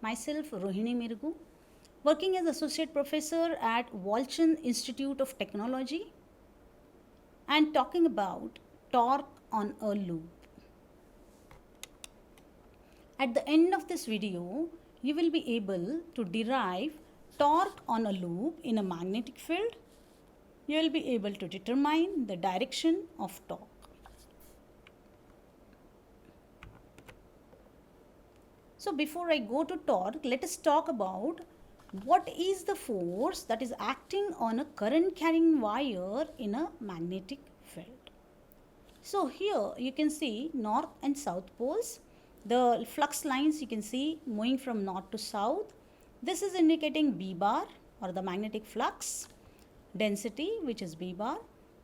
Myself, Rohini Mirgu, working as Associate Professor at Walchand Institute of Technology and talking about torque on a loop. At the end of this video, you will be able to derive torque on a loop in a magnetic field. You will be able to determine the direction of torque. So before I go to torque, let us talk about what is the force that is acting on a current carrying wire in a magnetic field. So here you can see north and south poles. The flux lines you can see moving from north to south. This is indicating B bar or the magnetic flux density, which is B bar.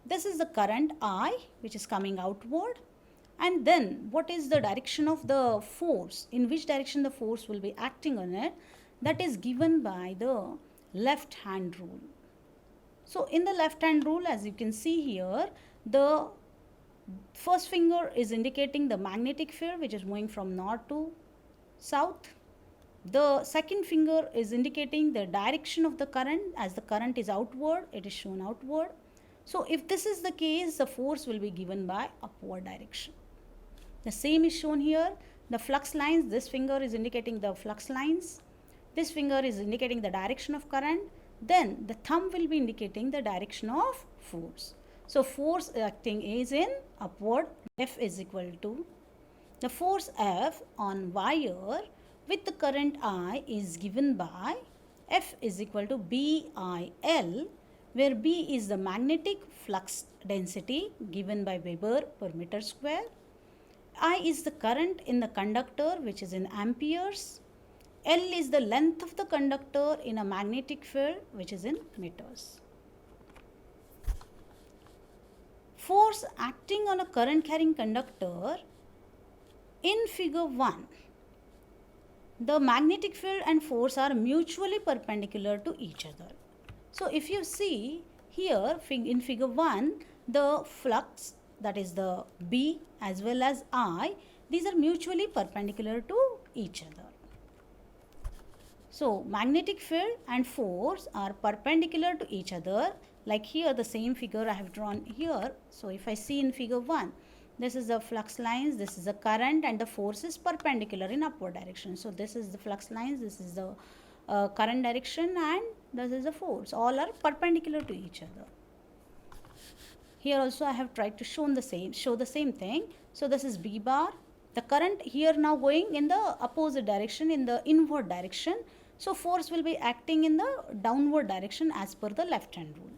This is the current I, which is coming outward. And then what is the direction of the force, in which direction the force will be acting on it, that is given by the left hand rule. So in the left hand rule, as you can see here, the first finger is indicating the magnetic field, which is moving from north to south. The second finger is indicating the direction of the current. As the current is outward, it is shown outward. So if this is the case, the force will be given by upward direction. The same is shown here. The flux lines, this finger is indicating the flux lines. This finger is indicating the direction of current. Then the thumb will be indicating the direction of force. So force acting is in upward. F is equal to the force F on wire with the current I is given by F is equal to BIL, where B is the magnetic flux density given by Weber per meter square. I is the current in the conductor, which is in amperes. L is the length of the conductor in a magnetic field, which is in meters. Force acting on a current carrying conductor in figure 1. The magnetic field and force are mutually perpendicular to each other. So if you see here in figure 1, the flux, that is the B as well as I, these are mutually perpendicular to each other. So magnetic field and force are perpendicular to each other. Like here, the same figure I have drawn here. So if I see in figure 1, this is the flux lines, this is the current, and the force is perpendicular in upward direction. So this is the flux lines, this is the current direction, and this is the force. All are perpendicular to each other. Here also I have tried to show the same thing. So this is B bar. The current here now going in the opposite direction, in the inward direction. So force will be acting in the downward direction as per the left hand rule.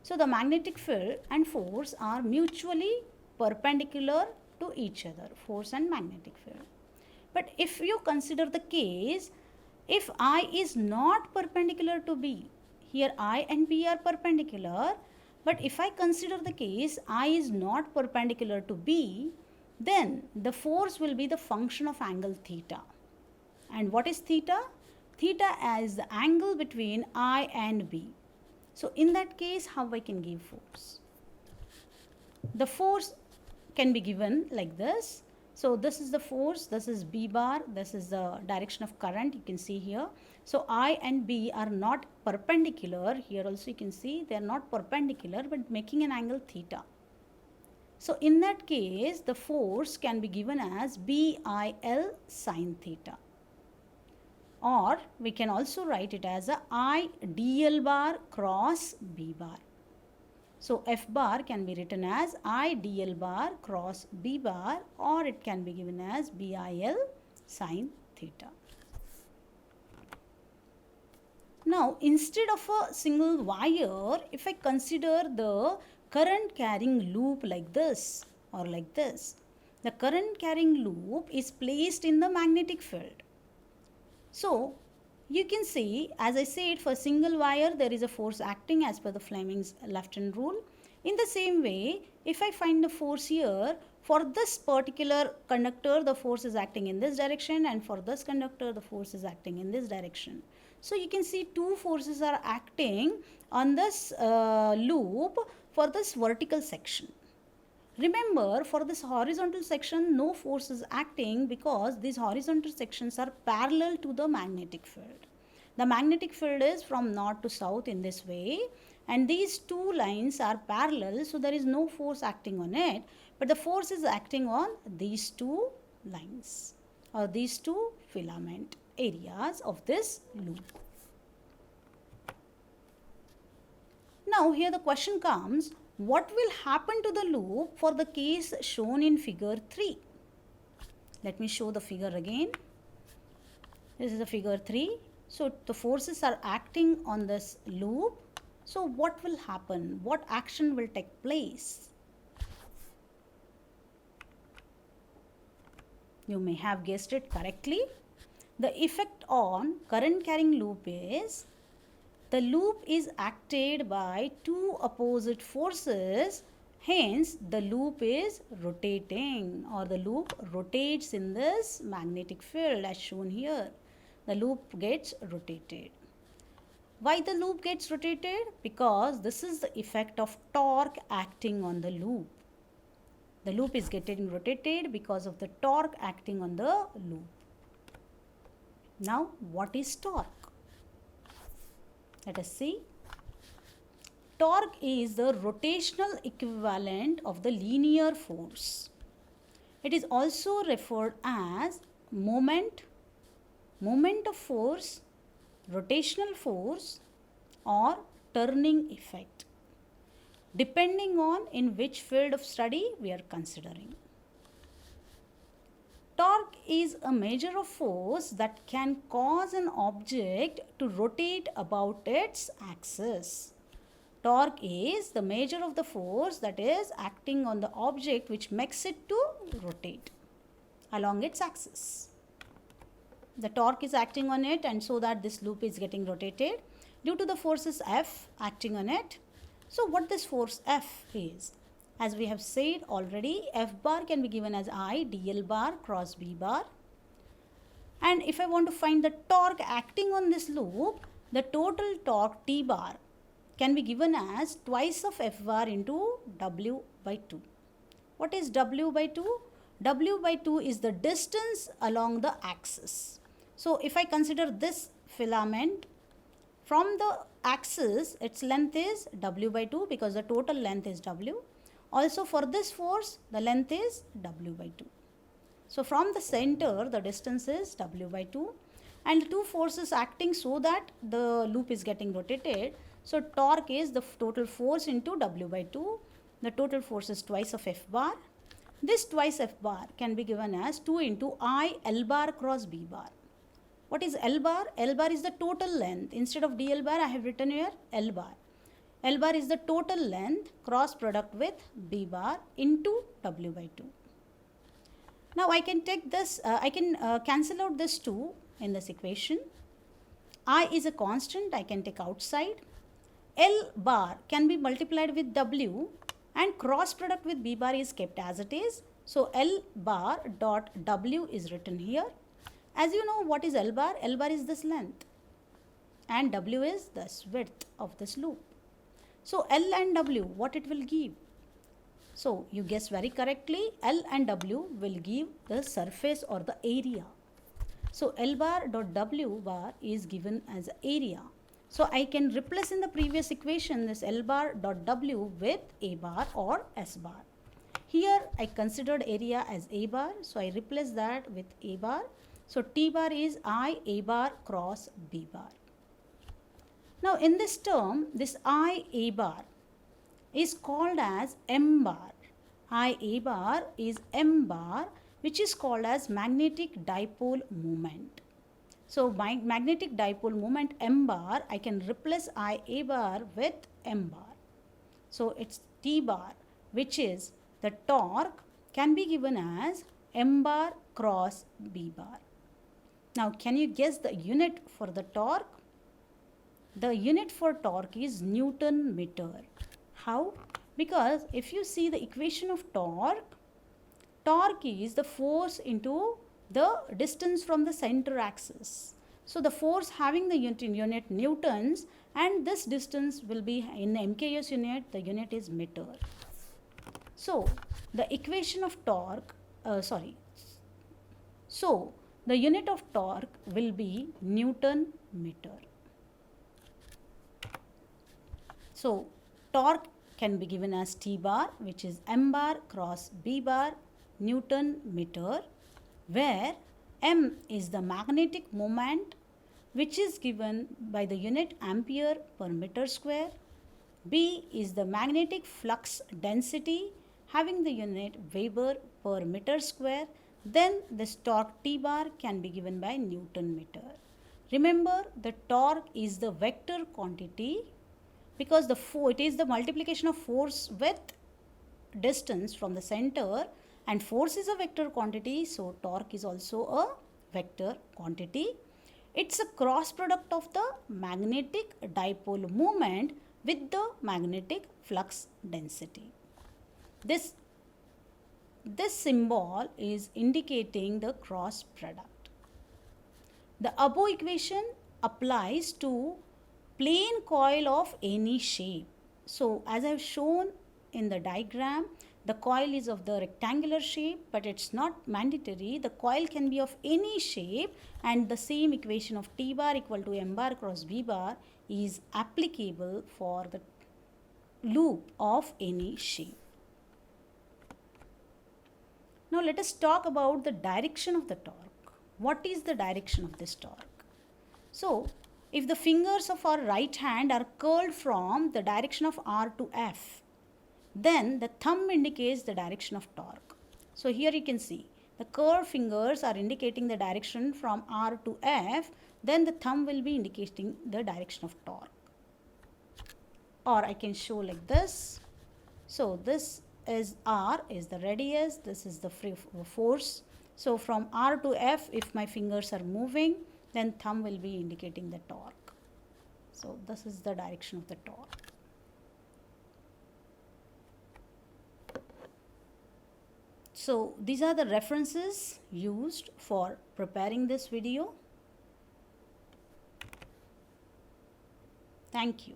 So the magnetic field and force are mutually perpendicular to each other, force and magnetic field. But if you consider the case, if I is not perpendicular to B, here I and B are perpendicular, but if I consider the case I is not perpendicular to B, then the force will be the function of angle theta. And what is theta? Theta is the angle between I and B. So in that case, how I can give force? The force can be given like this. So this is the force, this is B bar, this is the direction of current, you can see here. So I and B are not perpendicular. Here also you can see they are not perpendicular but making an angle theta. So in that case, the force can be given as BIL sine theta. Or we can also write it as a I dl bar cross B bar. So F bar can be written as I dl bar cross B bar, or it can be given as BIL sine theta. Now instead of a single wire, if I consider the current carrying loop like this or like this, the current carrying loop is placed in the magnetic field. So you can see, as I said, for single wire there is a force acting as per the Fleming's left hand rule. In the same way, if I find the force here, for this particular conductor the force is acting in this direction, and for this conductor the force is acting in this direction. So you can see two forces are acting on this loop for this vertical section. Remember, for this horizontal section, no force is acting because these horizontal sections are parallel to the magnetic field. The magnetic field is from north to south in this way, and these two lines are parallel, so there is no force acting on it, but the force is acting on these two lines or these two filament areas of this loop. Now here the question comes, what will happen to the loop for the case shown in figure 3? Let me show the figure again. This is the figure 3. So the forces are acting on this loop. So what will happen? What action will take place? You may have guessed it correctly. The effect on current carrying loop is the loop is acted by two opposite forces, hence the loop is rotating or the loop rotates in this magnetic field as shown here. The loop gets rotated. Why the loop gets rotated? Because this is the effect of torque acting on the loop. The loop is getting rotated because of the torque acting on the loop. Now, what is torque? Let us see. Torque is the rotational equivalent of the linear force. It is also referred as moment of force, rotational force, or turning effect, depending on in which field of study we are considering. Torque is a measure of force that can cause an object to rotate about its axis. Torque is the measure of the force that is acting on the object which makes it to rotate along its axis. The torque is acting on it, and so that this loop is getting rotated due to the forces F acting on it. So what this force F is? As we have said already, F bar can be given as I dl bar cross B bar. And if I want to find the torque acting on this loop, the total torque T bar can be given as twice of F bar into W by 2. What is W by 2? W by 2 is the distance along the axis. So if I consider this filament, from the axis, its length is W by 2 because the total length is W. Also for this force, the length is W by 2. So from the center, the distance is W by 2, and two forces acting so that the loop is getting rotated. So torque is the total force into W by 2. The total force is twice of F bar. This twice F bar can be given as 2 into I L bar cross B bar. What is L bar? L bar is the total length. Instead of DL bar, I have written here L bar. L bar is the total length cross product with B bar into W by 2. Now I can take this, cancel out this 2 in this equation. I is a constant, I can take outside. L bar can be multiplied with W and cross product with B bar is kept as it is. So L bar dot W is written here. As you know, what is L bar? L bar is this length and W is this width of this loop. So L and W, what it will give? So you guess very correctly, L and W will give the surface or the area. So L bar dot W bar is given as area. So I can replace in the previous equation this L bar dot W with A bar or S bar. Here I considered area as A bar, so I replace that with A bar. So T bar is I A bar cross B bar. Now in this term, this I A bar is called as M bar. I A bar is M bar, which is called as magnetic dipole moment. So my magnetic dipole moment M bar, I can replace I A bar with M bar. So it's T bar, which is the torque, can be given as M bar cross B bar. Now can you guess the unit for the torque? The unit for torque is Newton meter. How? Because if you see the equation of torque, torque is the force into the distance from the center axis. So the force having the unit newtons, and this distance will be in MKS unit, the unit is meter. So the equation of torque, so the unit of torque will be Newton meter. So torque can be given as T bar, which is M bar cross B bar Newton meter, where M is the magnetic moment which is given by the unit ampere per meter square. B is the magnetic flux density having the unit Weber per meter square. Then this torque T bar can be given by Newton meter. Remember, the torque is the vector quantity because it is the multiplication of force with distance from the center, and force is a vector quantity, so torque is also a vector quantity. It's a cross product of the magnetic dipole moment with the magnetic flux density. This symbol is indicating the cross product. The above equation applies to plain coil of any shape. So as I have shown in the diagram, the coil is of the rectangular shape, but it's not mandatory. The coil can be of any shape, and the same equation of T bar equal to M bar cross B bar is applicable for the loop of any shape. Now let us talk about the direction of the torque. What is the direction of this torque? So if the fingers of our right hand are curled from the direction of R to F, then the thumb indicates the direction of torque. So here you can see the curved fingers are indicating the direction from R to F, then the thumb will be indicating the direction of torque. Or I can show like this. So this is R is the radius, this is the force. So from R to F, if my fingers are moving, then thumb will be indicating the torque. So this is the direction of the torque. So these are the references used for preparing this video. Thank you.